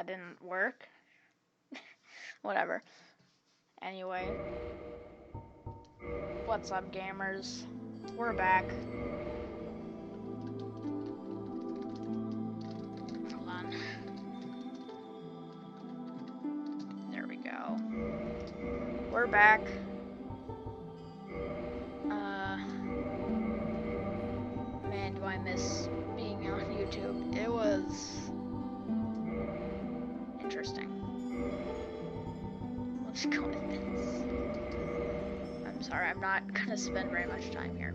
that didn't work. Whatever. Anyway. What's up, gamers? We're back. Hold on. There we go. We're back. Man, do I miss being on YouTube. It was interesting. Let's go with this. I'm sorry, I'm not gonna spend very much time here.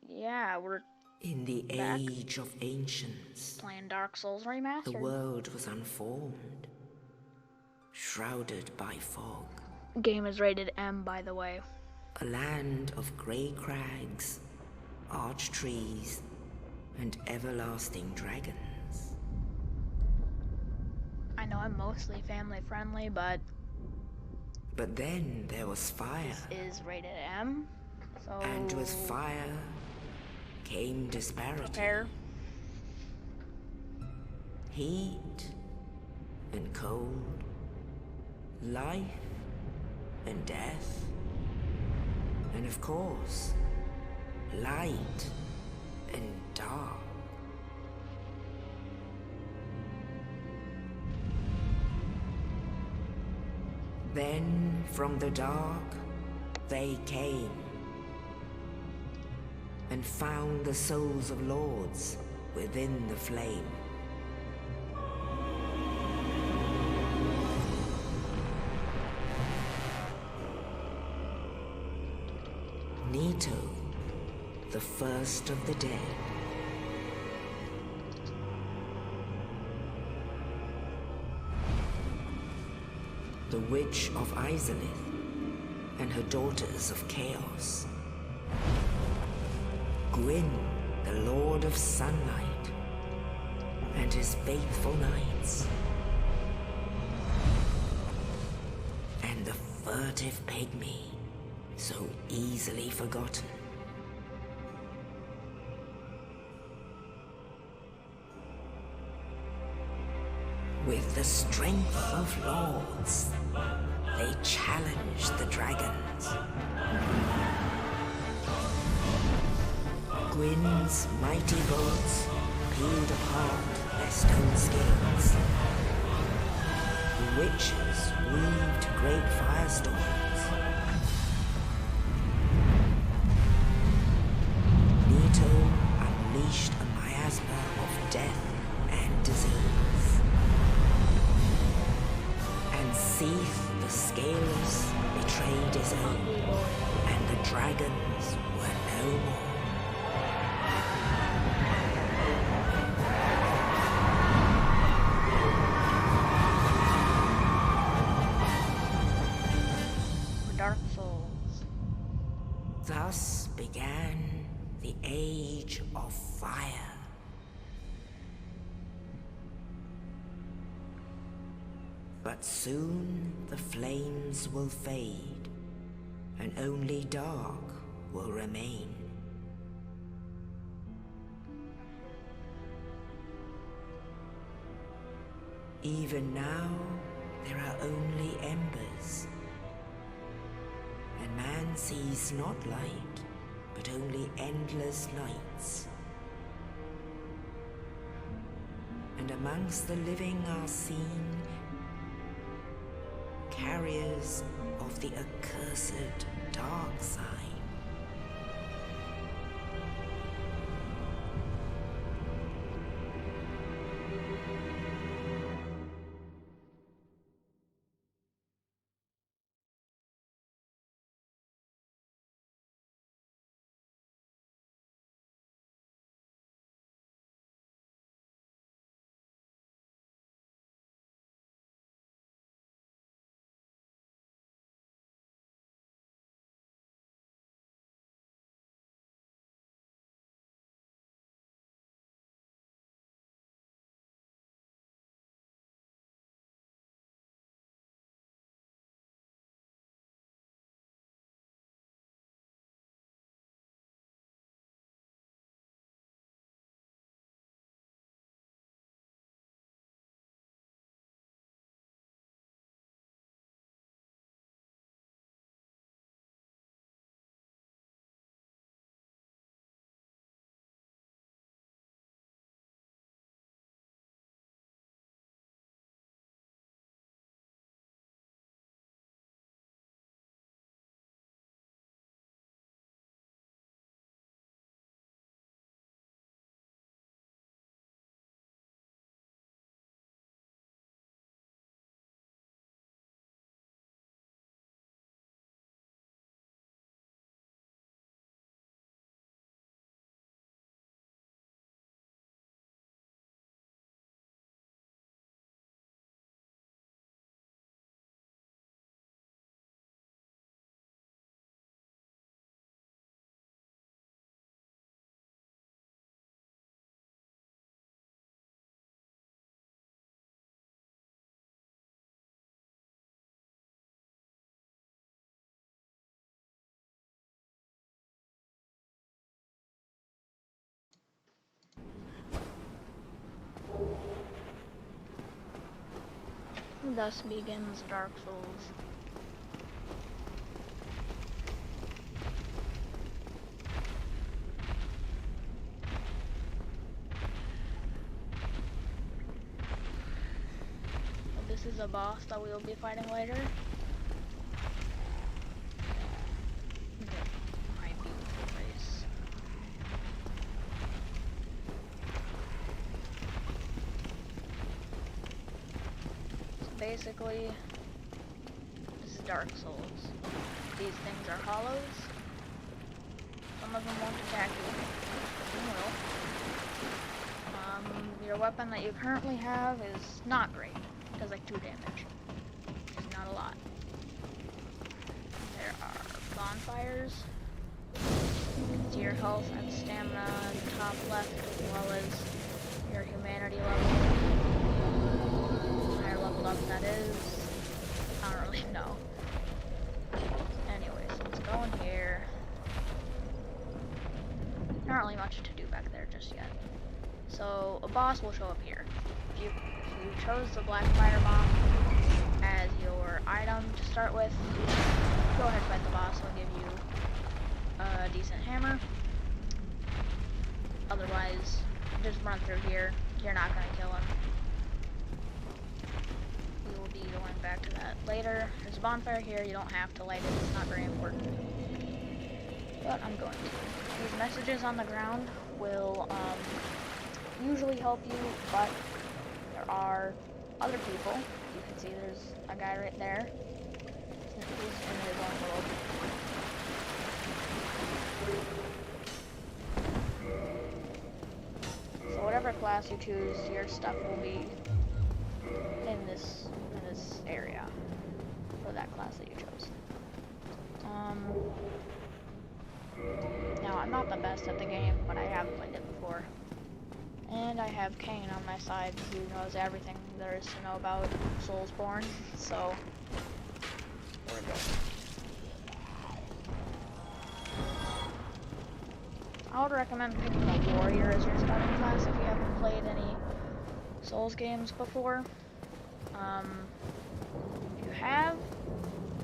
Yeah, we're in the back. age of ancients, Playing Dark Souls Remastered. The world was unformed, shrouded by fog. Game is rated M, by the way. A land of grey crags, arch trees, and everlasting dragons. I know I'm mostly family friendly, but then there was fire. This is rated M, so... And with fire came disparity. Prepare. Heat and cold, life and death, and of course, light and dark. Then from the dark they came and found the souls of lords within the flame. Nito, the first of the dead. The Witch of Izalith and her daughters of Chaos. Gwyn, the Lord of Sunlight, and his faithful knights. And the furtive pygmy, so easily forgotten. With the strength of lords, they challenged the dragons. Gwyn's mighty bolts peeled apart their stone scales. The witches weaved great firestorms. Nito unleashed a miasma of death and disease. And Seath, the Scaleless, betrayed his own, and the dragons were no more. Dark Souls. Thus began the Age of Fire. But soon the flames will fade, and only dark will remain. Even now, there are only embers, and man sees not light, but only endless nights. And amongst the living are seen carriers of the accursed dark side. Thus begins Dark Souls. This is a boss that we will be fighting later. My beautiful face. So basically, this is Dark Souls. These things are hollows. Some of them won't attack you. Some will. Your weapon that you currently have is not great. It does like 2 damage. Which is not a lot. There are bonfires. You can see your health and stamina in the top left, as well as your humanity level. Higher leveled up that is. I don't really know. Anyways, let's go in here. Not really much to do back there just yet. So a boss will show up here. If you chose the black fire bomb as your item to start with, go ahead and fight the boss. He'll give you a decent hammer. Otherwise, just run through here. You're not going to kill him. We will be going back to that later. There's a bonfire here. You don't have to light it. It's not very important. But I'm going to. These messages on the ground will usually help you, but there are other people. You can see there's a guy right there. He's in his own world. So whatever class you choose, your stuff will be in this area for that class that you chose. Now I'm not the best at the game, but I have played it before. And I have Kane on my side, who knows everything there is to know about Soulsborne, so we're good. I would recommend picking a warrior as your starting class if you haven't played any Souls games before. If you have,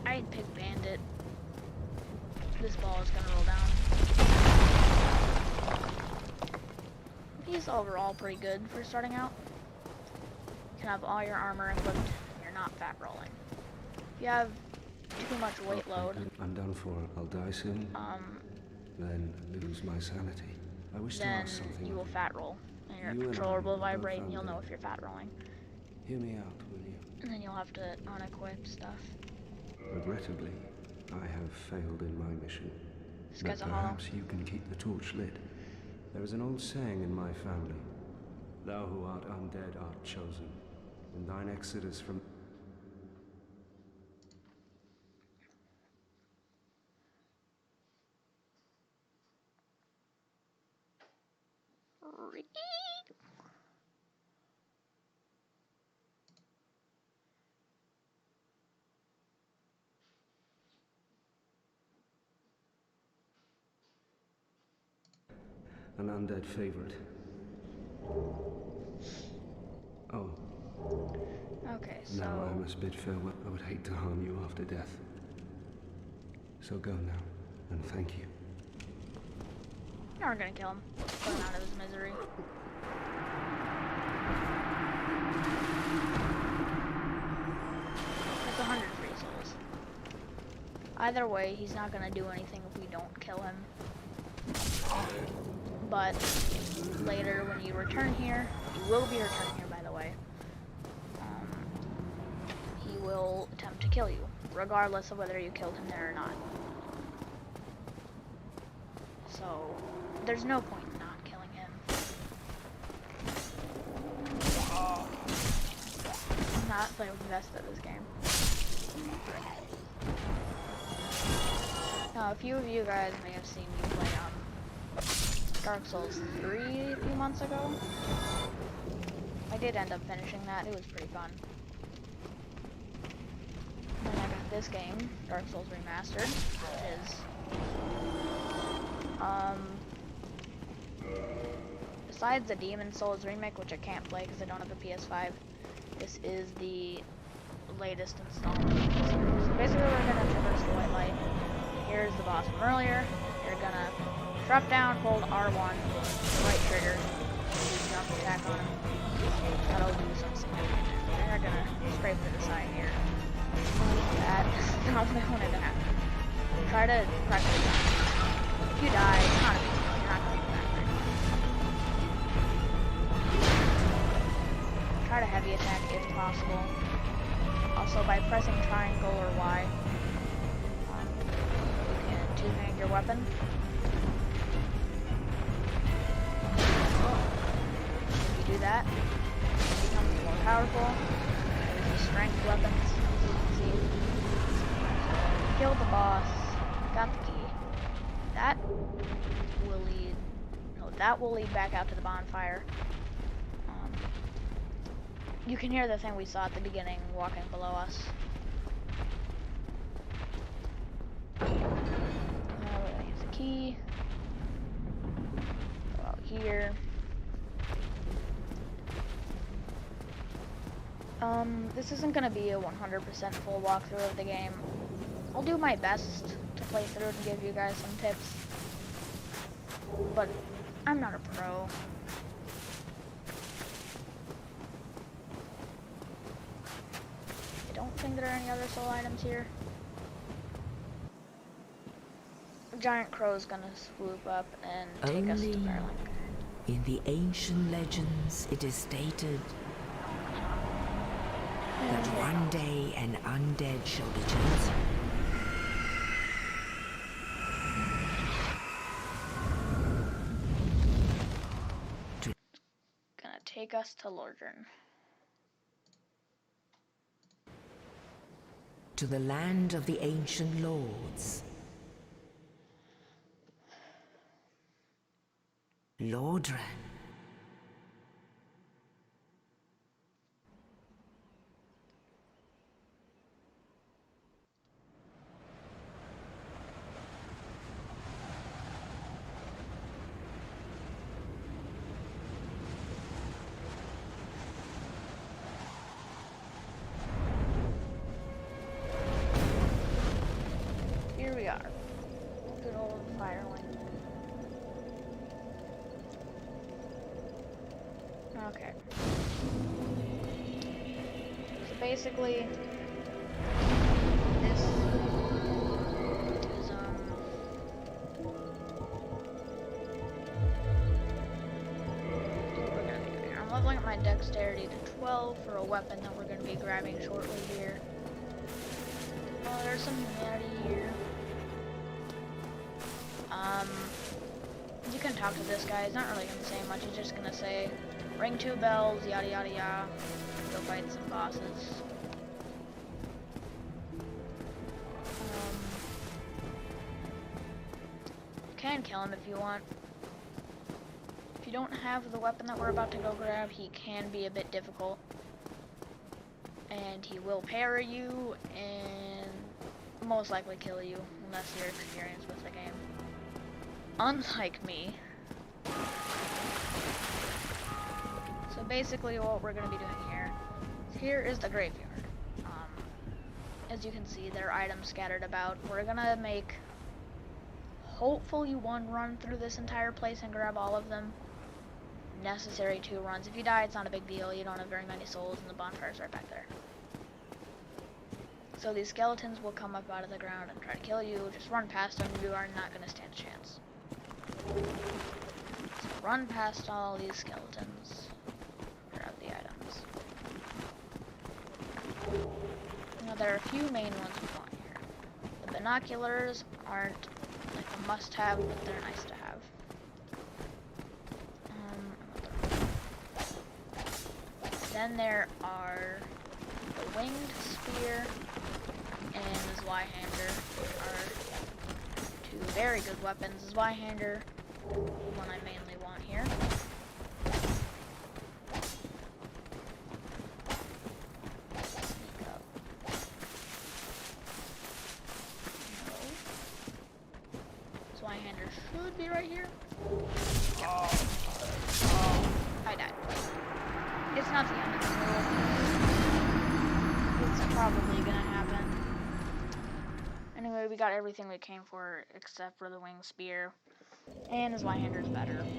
I'd pick Bandit. This ball is gonna roll down. He's overall pretty good for starting out. You can have all your armor equipped, and you're not fat rolling. If you have too much weight load, I'm done for. I'll die soon. Then lose my sanity. I wish to ask something. You will fat roll, and your You and controller will I vibrate, and both you'll know found if you're fat rolling. Hear me out, will you? And then you'll have to unequip stuff. Regrettably, I have failed in my mission. This But guy's a hollow. perhaps you can keep the torch lit. There is an old saying in my family. Thou who art undead art chosen. In thine exodus from... an undead favorite. Oh, Okay, now I so must bid farewell. I would hate to harm you after death. So go now, and thank you. you're gonna kill him. Put him out of his misery. It's 100 free souls. Either way, he's not gonna do anything if we don't kill him. But later, when you return here, you will be returning here, by the way. He will attempt to kill you, regardless of whether you killed him there or not. So there's no point in not killing him. I'm not playing with the best at this game. Now, a few of you guys may have seen me play Dark Souls 3 a few months ago. I did end up finishing that. It was pretty fun. Then I got this game, Dark Souls Remastered, which is besides the Demon Souls remake, which I can't play because I don't have a PS5, this is the latest installment. So basically we're gonna traverse the white light. Here's the boss from earlier. You're gonna drop down, hold R1, right trigger, do jump attack on him. That'll do some significant damage. They're gonna scrape to the side here. That is not what I wanted to happen. Try to pressure it down. If you die, it's not a big deal. You're not gonna go back very far. Try to heavy attack if possible. Also, by pressing triangle or Y, you can two-hand your weapon. If you do that, it becomes more powerful. There's the strength weapons, as you can see. Killed the boss, got the key. That will lead back out to the bonfire. You can hear the thing we saw at the beginning walking below us. We're gonna use the key. Go out here. This isn't gonna be a 100% full walkthrough of the game. I'll do my best to play through and give you guys some tips, but I'm not a pro. I don't think there are any other soul items here. A giant crow's gonna swoop up and take us to Garland. In the ancient legends, it is stated that one day an undead shall be chosen. Gonna take us to Lordran. To the land of the ancient lords. Lordran. Here we are. Good old Firelink. Okay. So basically, this is what we're gonna be doing here. I'm leveling up my dexterity to 12 for a weapon that we're gonna be grabbing shortly here. Oh, there's some humanity here. You can talk to this guy. He's not really gonna say much. He's just gonna say, ring 2 bells, yada yada yada. Go fight some bosses. You can kill him if you want. If you don't have the weapon that we're about to go grab, he can be a bit difficult. And he will parry you and most likely kill you unless you're experienced with the game. Unlike me. So basically what we're going to be doing here is the graveyard. As you can see, there are items scattered about. We're going to make hopefully 1 run through this entire place and grab all of them. Necessary 2 runs. If you die, it's not a big deal. You don't have very many souls and the bonfire's right back there. So these skeletons will come up out of the ground and try to kill you. Just run past them. You are not going to stand a chance. So run past all these skeletons. Grab the items. Now there are a few main ones we want here. The binoculars aren't like a must-have, but they're nice to have. Then there are the winged spear and the Zweihander are 2 very good weapons. The Zweihander, one I mainly want here. Sneak up. No. Zweihander should be right here. Yep. I died. It's not the end of the world. It's probably gonna happen. Anyway, we got everything we came for except for the wing spear. And his Y-hander's better. I don't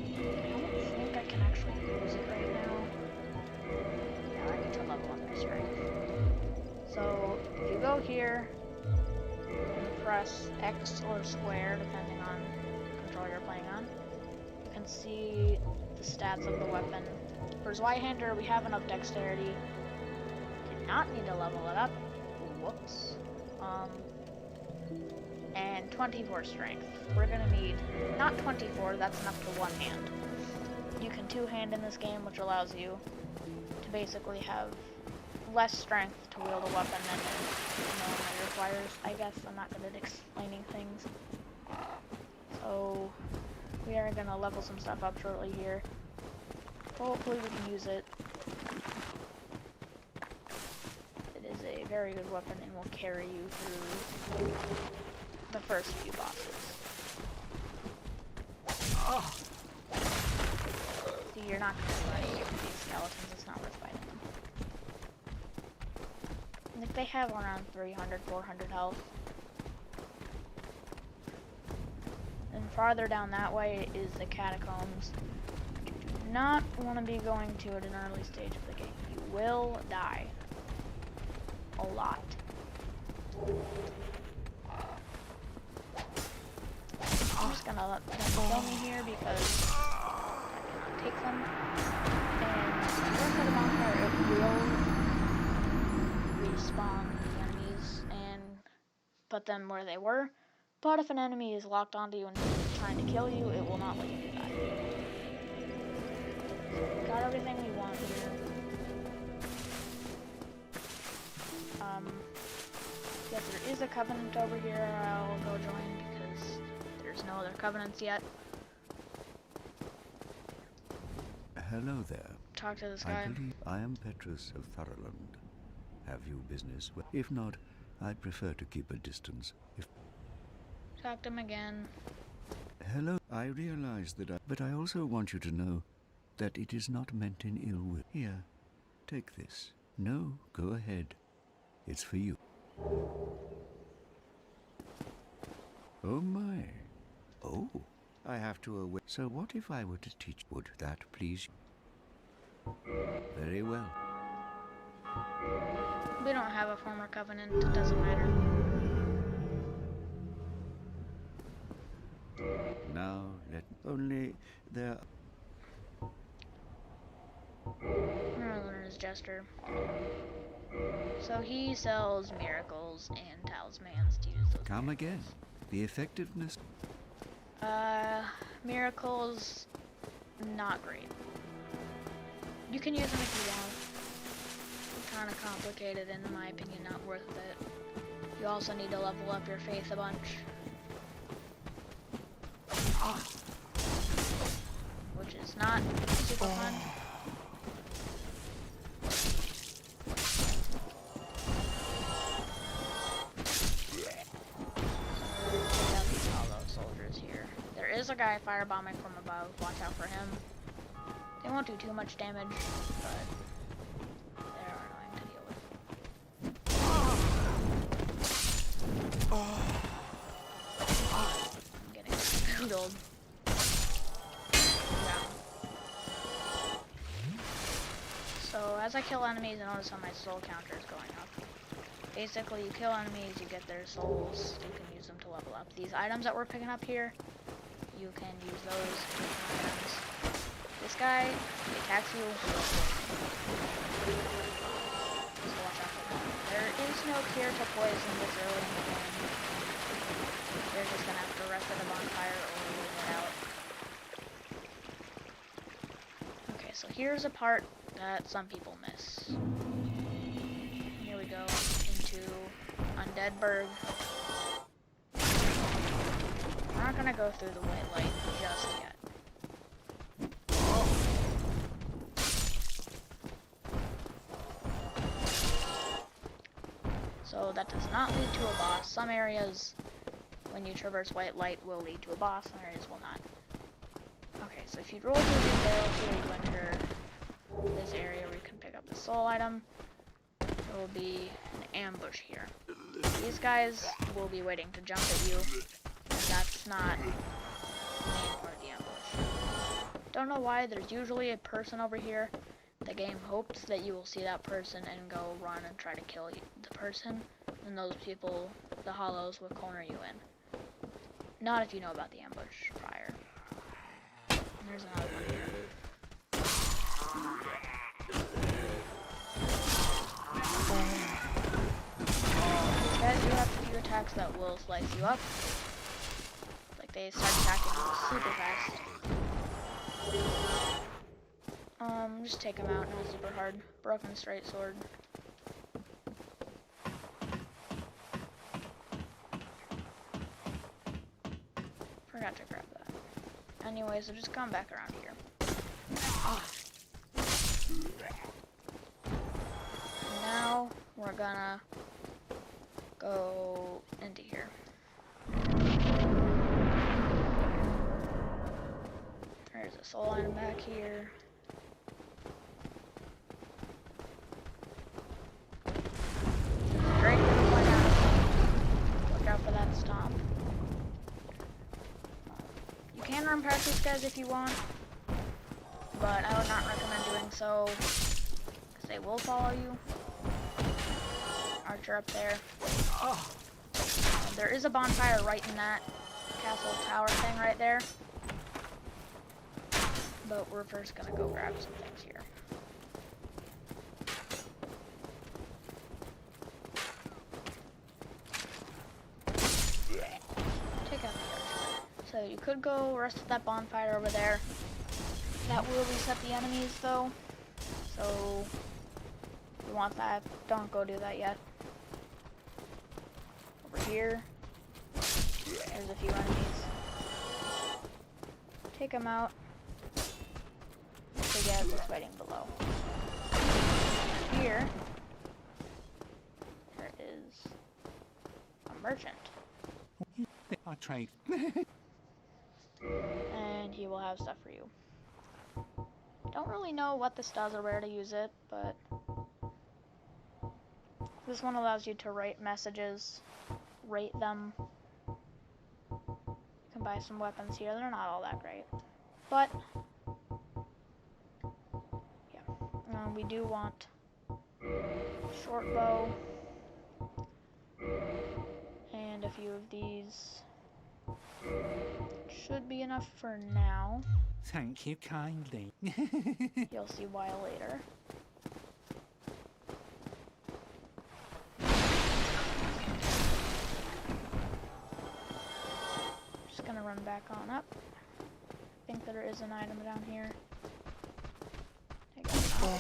think I can actually use it right now. Yeah, I need to level up my strength. So, if you go here, and press X or square, depending on the controller you're playing on, you can see the stats of the weapon. For his Y-hander, we have enough dexterity. Did not need to level it up. Whoops. And 24 strength. We're gonna need, not 24, that's enough to one hand. You can two-hand in this game, which allows you to basically have less strength to wield a weapon than it normally requires. I guess I'm not good at explaining things. So, we are gonna level some stuff up shortly here. Hopefully we can use it. It is a very good weapon and will carry you through the first few bosses. See, you're not gonna fight these skeletons, it's not worth fighting them. Like, they have around 300, 400 health. And farther down that way is the catacombs. You do not want to be going to at an early stage of the game. You will die. A lot. I'm just gonna let them kill me here because I cannot take them. And the rest of the bonfire, it will respawn the enemies and put them where they were. But if an enemy is locked onto you and trying to kill you, it will not let you die. So we got everything we want here. Yes, there is a covenant over here. I'll go join because there's no other covenants yet. Hello there. Talk to this I guy. believe I am Petrus of Thoroland. Have you business? If not, I'd prefer to keep a distance. Talk to him again. Hello. I realize that but I also want you to know that it is not meant in ill will. Here, take this. No, go ahead. It's for you. Oh my. Oh, I have to away. So what if I were to teach? Would that please you? Very well. We don't have a former covenant. It doesn't matter. Now, let only there. Learner's Jester. So he sells miracles and talismans to use those. Come miracles. again. The effectiveness. Miracles, not great. You can use them if you want. Kind of complicated, and in my opinion, not worth it. You also need to level up your faith a bunch. Which is not super fun. There is a guy firebombing from above. Watch out for him. They won't do too much damage, but they are annoying to deal with. I'm getting noodled. Yeah. So as I kill enemies, I notice how my soul counter is going up. Basically, you kill enemies, you get their souls, you can use them to level up. These items that we're picking up here, you can use those items. This guy, he attacks you. So watch out for that. There is no cure to poison this early in the game. You're just gonna have to rest at the bonfire or leave it out. Okay, so here's a part that some people miss. Here we go into Undeadburg. We're not gonna go through the white light just yet. So that does not lead to a boss. Some areas, when you traverse white light, will lead to a boss, some areas will not. Okay, so if you roll through the barrel here, you enter this area where you can pick up the soul item. There will be an ambush here. These guys will be waiting to jump at you, and that's not the main part of the ambush. Don't know why, there's usually a person over here. The game hopes that you will see that person and go run and try to kill the person, and those people, the hollows, will corner you in. Not if you know about the ambush prior. And there's another one here. These guys do have a few attacks that will slice you up. Like they start attacking super fast. Just take them out, not super hard. Broken straight sword. Forgot to grab that. Anyways, so just come back around here. Now we're gonna go into here. There's a soul item back here. Great. Look out for that stomp. You can run past these guys if you want, but I would not recommend doing so, because they will follow you. Archer up there. There is a bonfire right in that castle tower thing right there. But we're first gonna go grab some things here. Take out the archer. So you could go rest at that bonfire over there. That will reset the enemies though. So if you want that, don't go do that yet. Over here, there's a few enemies. Take them out. The guys that's waiting below. Here, there is a merchant. I trade. And he will have stuff for you. Don't really know what this does or where to use it, but this one allows you to write messages, rate them. You can buy some weapons here. They're not all that great, but yeah, we do want short bow and a few of these. Should be enough for now. Thank you kindly. You'll see why later. Just gonna run back on up. I think there is an item down here. Take it out.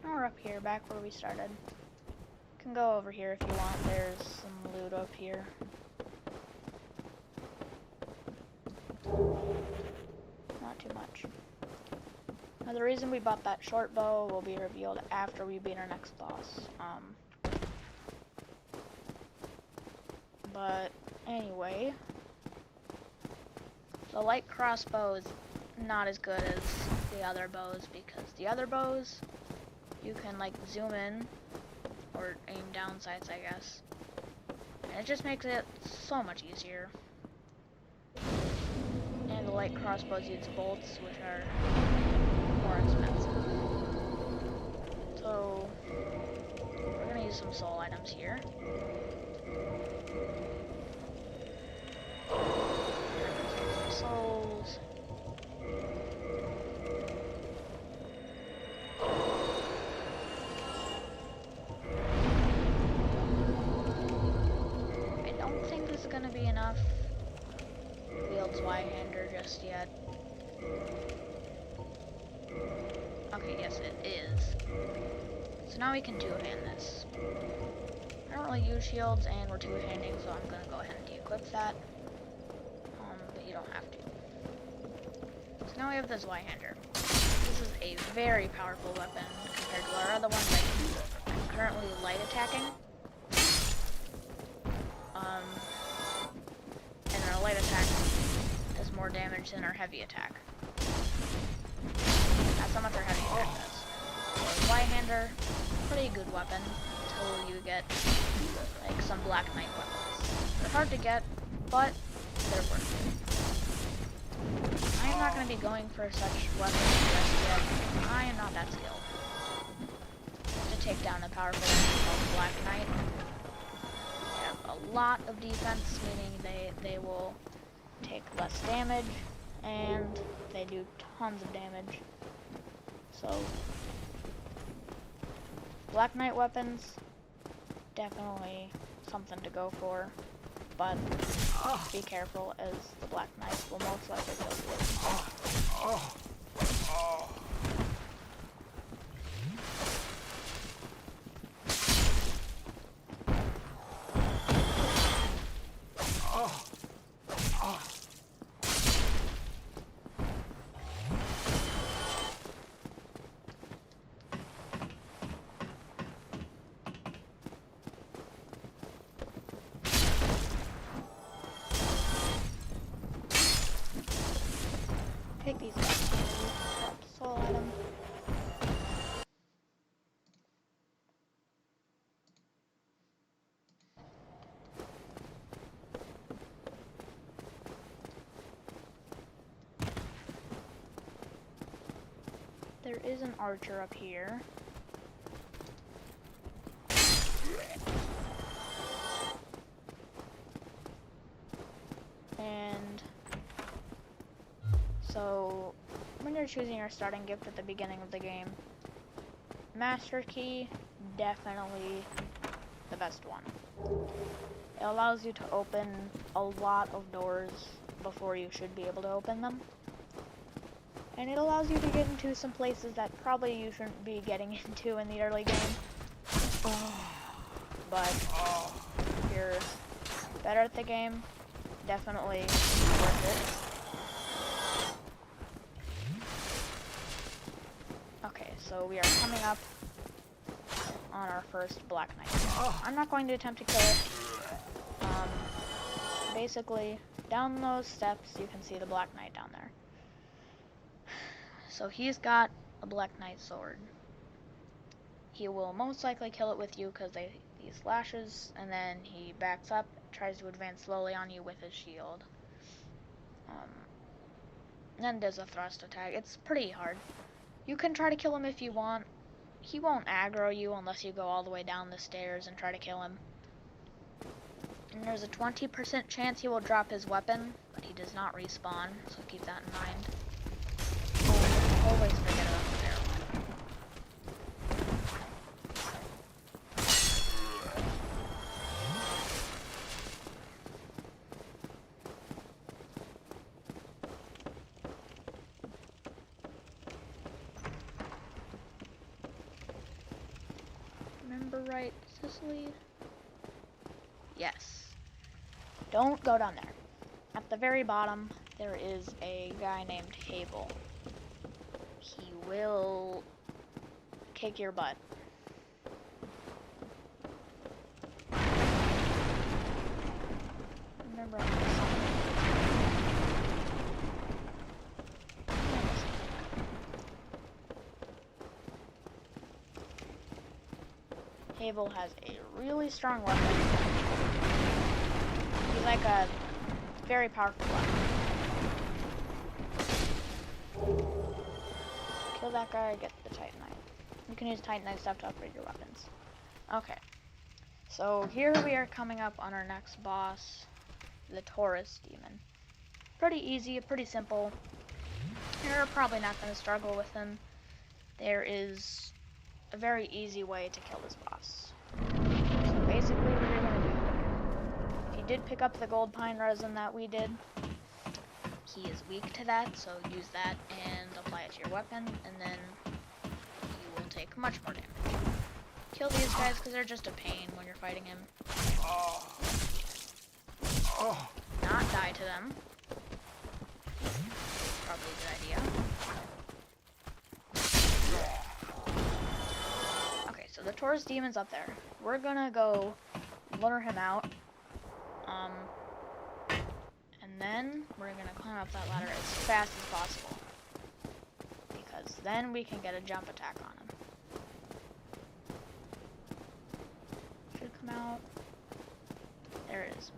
We're up here, back where we started. You can go over here if you want. There's some loot up here. Not too much. Now the reason we bought that short bow will be revealed after we beat our next boss. But anyway, the light crossbow is not as good as the other bows, because the other bows you can like zoom in or aim down sights, I guess, and it just makes it so much easier. And the light crossbows use bolts, which are more expensive. So we're gonna use some soul items here. Some souls. Gonna be enough wield Zweihander just yet. Okay, yes it is. So now we can two-hand this. I don't really use shields and we're two-handing, so I'm gonna go ahead and de-equip that. But you don't have to. So now we have the Zweihander. This This is a very powerful weapon compared to our other ones that I'm currently light attacking. And our light attack does more damage than our heavy attack. That's how much our heavy attack does. So Light-hander, pretty good weapon until you get like some Black Knight weapons. They're hard to get, but they're worth it. I am not going to be going for such weapons just yet. I am not that skilled. To take down a powerful weapon called Black Knight. They have a lot of defense, meaning they will take less damage, and they do tons of damage. So, Black Knight weapons, definitely something to go for, but be careful as the Black Knight will most likely kill you. Take these guys. Drop soul at them. There is an archer up here. And so, when you're choosing your starting gift at the beginning of the game, Master Key, definitely the best one. It allows you to open a lot of doors before you should be able to open them. And it allows you to get into some places that probably you shouldn't be getting into in the early game. But if you're better at the game, definitely worth it. Okay, so we are coming up on our first Black Knight. I'm not going to attempt to kill it. Basically, down those steps, you can see the Black Knight down there. So he's got a Black Knight sword. He will most likely kill it with you because he slashes, and then he backs up, tries to advance slowly on you with his shield. Then does a thrust attack. It's pretty hard. You can try to kill him if you want. He won't aggro you unless you go all the way down the stairs and try to kill him. And there's a 20% chance he will drop his weapon, but he does not respawn, so keep that in mind. Always forget about the arrow. Remember right, Cicely? Yes. Don't go down there. At the very bottom, there is a guy named Cable. He will kick your butt. Remember, Cable has a really strong weapon. He's like a very powerful weapon. Kill that guy, get the Titanite. You can use Titanite stuff to upgrade your weapons. Okay. So here we are coming up on our next boss, the Taurus Demon. Pretty easy, pretty simple. You're probably not going to struggle with him. There is a very easy way to kill this boss. So basically what you're going to do, if you did pick up the gold pine resin that we did, he is weak to that, so use that and apply it to your weapon, and then you will take much more damage. Kill these guys because they're just a pain when you're fighting him. Not die to them. Probably a good idea. the Taurus demon's up there. We're gonna go lure him out. And then we're gonna climb up that ladder as fast as possible. Because then we can get a jump attack on him. Should come out. There it is.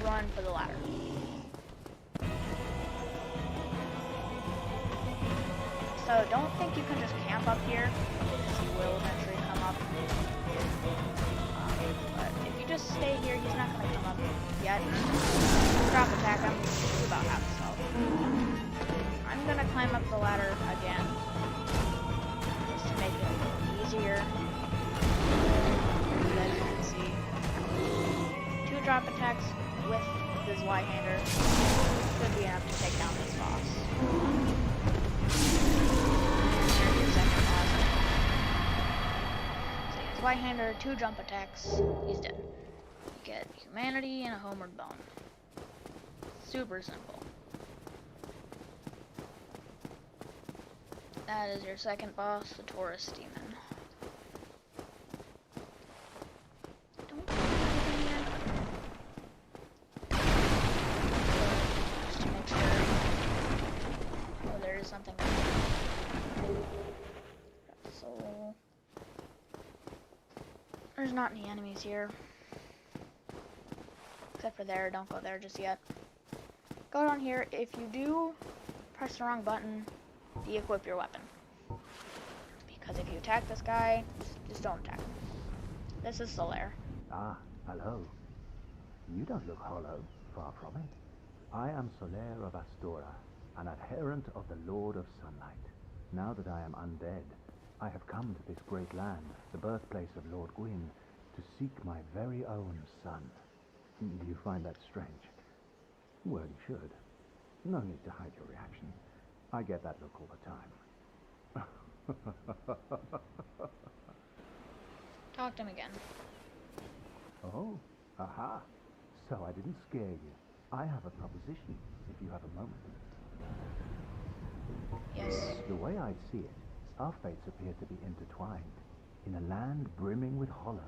Run for the ladder. So don't think you can just camp up here, because he will eventually come up. But if you just stay here, he's not going to come up yet. Drop attack him. He's about half his health. I'm going to climb up the ladder again, just to make it a little easier. As you can see, 2 drop attacks with this Y-hander should be enough to take down this boss. There's your second boss. So he has Y-hander, 2 jump attacks, he's dead. You get humanity and a homeward bone. Super simple. That is your second boss, the Taurus demon. Don't think there's anything here. Just to make sure. Oh, there is something. So there's not any enemies here. Except for there, don't go there just yet. Go down here. If you do press the wrong button, de-equip your weapon. Because if you attack this guy, just don't attack him. This is Solaire. Ah, hello. You don't look hollow, far from it. I am Solaire of Astora, an adherent of the Lord of Sunlight. Now that I am undead, I have come to this great land, the birthplace of Lord Gwyn, to seek my very own son. Do you find that strange? Well, you should. No need to hide your reaction. I get that look all the time. Talk to him again. Oh, aha. So I didn't scare you. I have a proposition, if you have a moment. Yes. The way I see it, our fates appear to be intertwined. In a land brimming with hollows,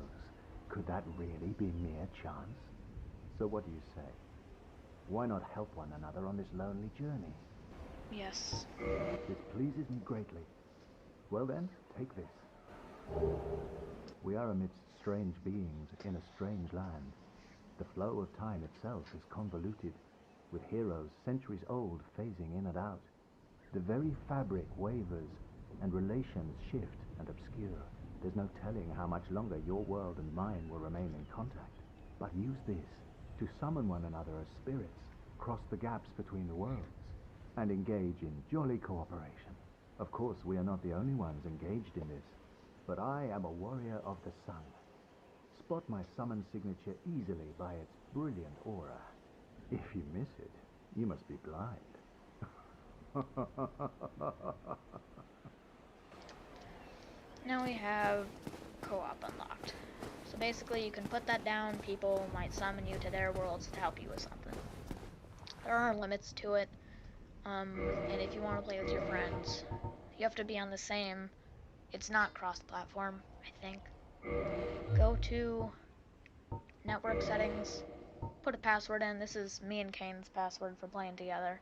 could that really be mere chance? So what do you say? Why not help one another on this lonely journey? Yes. This pleases me greatly. Well then, take this. We are amidst strange beings in a strange land. The flow of time itself is convoluted, with heroes centuries old phasing in and out. The very fabric wavers, and relations shift and obscure. There's no telling how much longer your world and mine will remain in contact. But use this to summon one another as spirits, cross the gaps between the worlds, and engage in jolly cooperation. Of course, we are not the only ones engaged in this, but I am a warrior of the sun. Spot my summon signature easily by its brilliant aura. If you miss it, you must be blind. Now we have co-op unlocked. So basically you can put that down, people might summon you to their worlds to help you with something. There are limits to it, and if you want to play with your friends, you have to be on the same, it's not cross-platform, I think. Go to network settings, put a password in. This is me and Kane's password for playing together.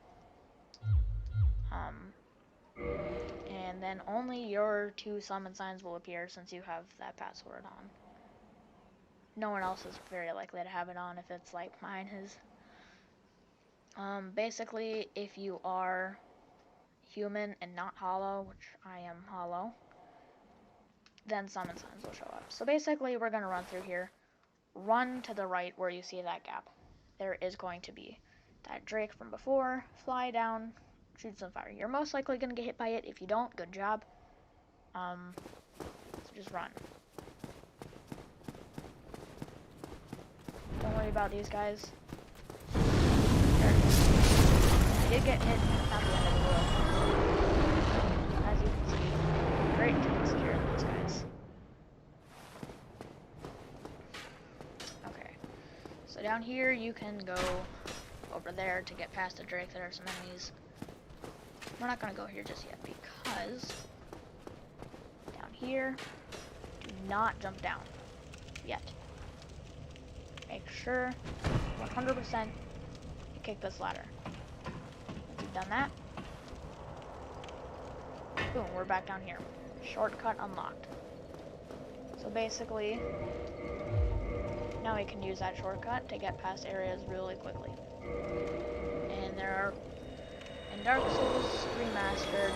And then only your 2 summon signs will appear since you have that password on. No one else is very likely to have it on if it's like mine is. Basically, if you are human and not hollow, which I am hollow, then summon signs will show up. So basically, we're going to run through here. Run to the right where you see that gap. There is going to be that Drake from before. Fly down, shoot some fire. You're most likely going to get hit by it. If you don't, good job. So just run. Don't worry about these guys. There it is. I did get hit, but not the end of the world. As you can see, great takes care of those guys. Okay. So down here you can go over there to get past the Drake. There are some enemies. We're not going to go here just yet because down here, do not jump down. Yet. Make sure 100% you kick this ladder. Once you've done that, boom, we're back down here. Shortcut unlocked. So basically, now we can use that shortcut to get past areas really quickly. And there are, in Dark Souls Remastered,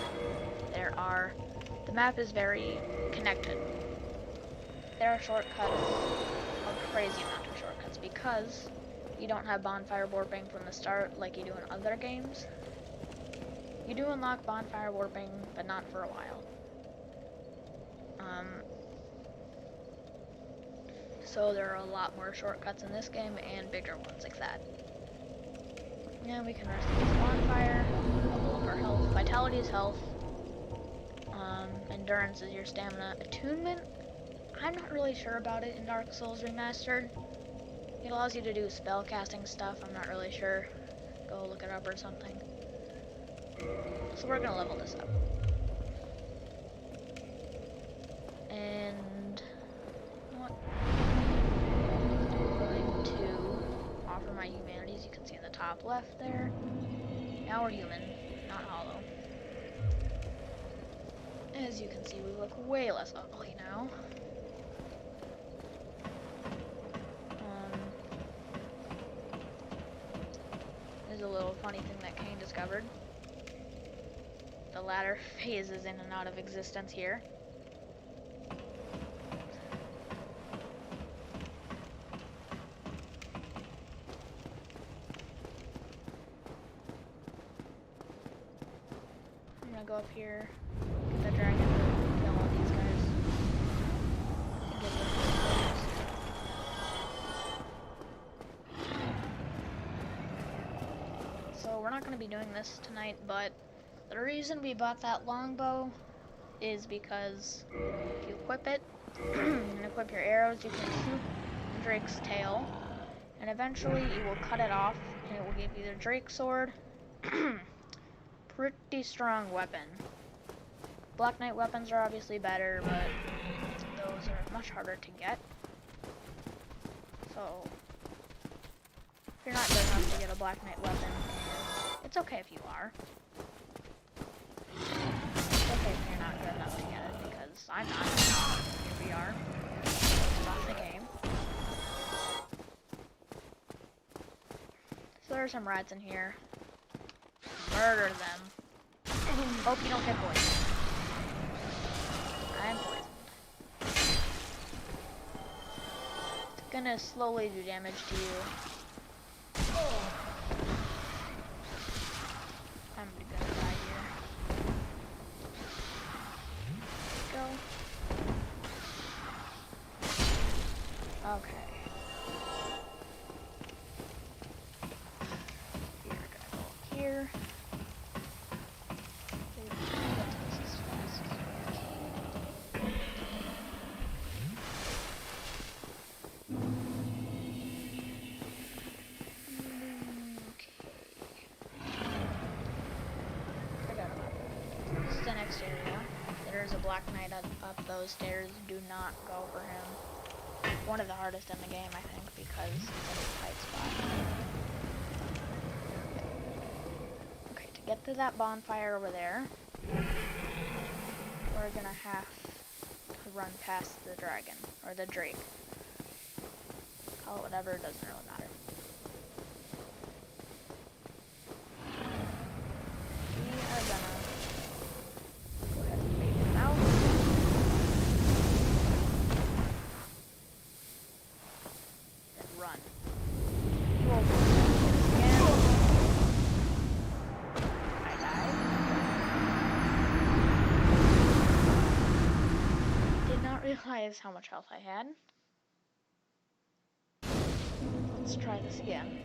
the map is very connected. There are shortcuts, a crazy amount of shortcuts, because you don't have bonfire warping from the start like you do in other games. You do unlock bonfire warping, but not for a while. So there are a lot more shortcuts in this game and bigger ones like that. Yeah, we can rest against bonfire, level up our health. Vitality is health. Endurance is your stamina. Attunement, I'm not really sure about it in Dark Souls Remastered. It allows you to do spell casting stuff, I'm not really sure. Go look it up or something. So we're gonna level this up. And you know what? I'm going to offer my humanities. You can see in the top left there. Now we're human, not hollow. As you can see, we look way less ugly now. There's a little funny thing that Kane discovered. The ladder phases in and out of existence here. I'm gonna go up here, get the dragon, kill all these guys, and get rid of these. So we're not going to be doing this tonight, but the reason we bought that longbow is because if you equip it, and equip your arrows, you can shoot Drake's tail, and eventually you will cut it off, and it will give you the Drake sword. Pretty strong weapon. Black Knight weapons are obviously better, but those are much harder to get. So, if you're not good enough to get a Black Knight weapon, it's okay if you are. It's okay if you're not good enough to get it, because I'm not. Here we are. Off the game. So there are some rats in here. Murder them. Hope you don't get poisoned. I'm poisoned. It's gonna slowly do damage to you. I'm gonna die here. Go. Okay. You're gonna go here. Area. There's a Black Knight up those stairs. Do not go for him. One of the hardest in the game, I think, because he's in a tight spot. Okay, to get to that bonfire over there, we're gonna have to run past the dragon, or the Drake. Call it whatever, it doesn't really matter. We are gonna realize how much health I had. Let's try this again.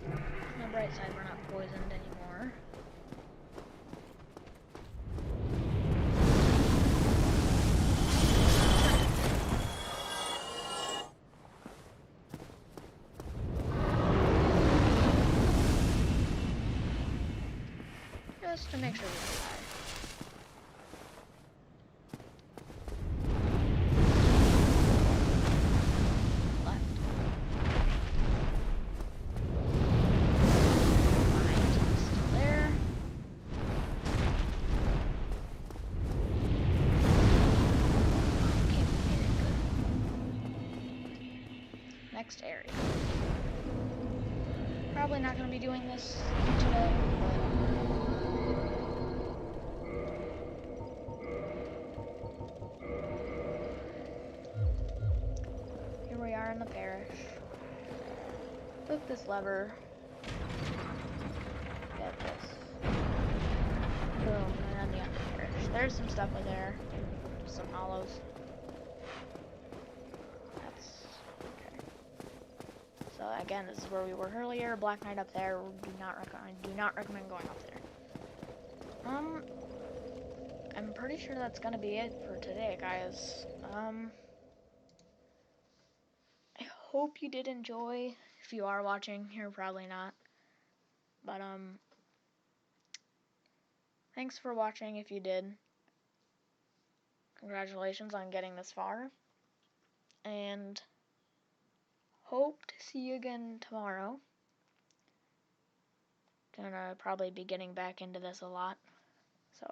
On the bright side, we're not poisoned anymore. just to make sure we don't die. Left. Mine still there. Okay, we made it good. Next area. Probably not going to be doing this today, but here we are in the parish. Click this lever. Get this. Boom, and then the other parish. There's some stuff in there. Some hollows. That's okay. So again, this is where we were earlier. Black Knight up there. I do not recommend going up there. I'm pretty sure that's gonna be it for today, guys. I hope you did enjoy. If you are watching, you're probably not. But thanks for watching if you did. Congratulations on getting this far. And hope to see you again tomorrow. Gonna probably be getting back into this a lot.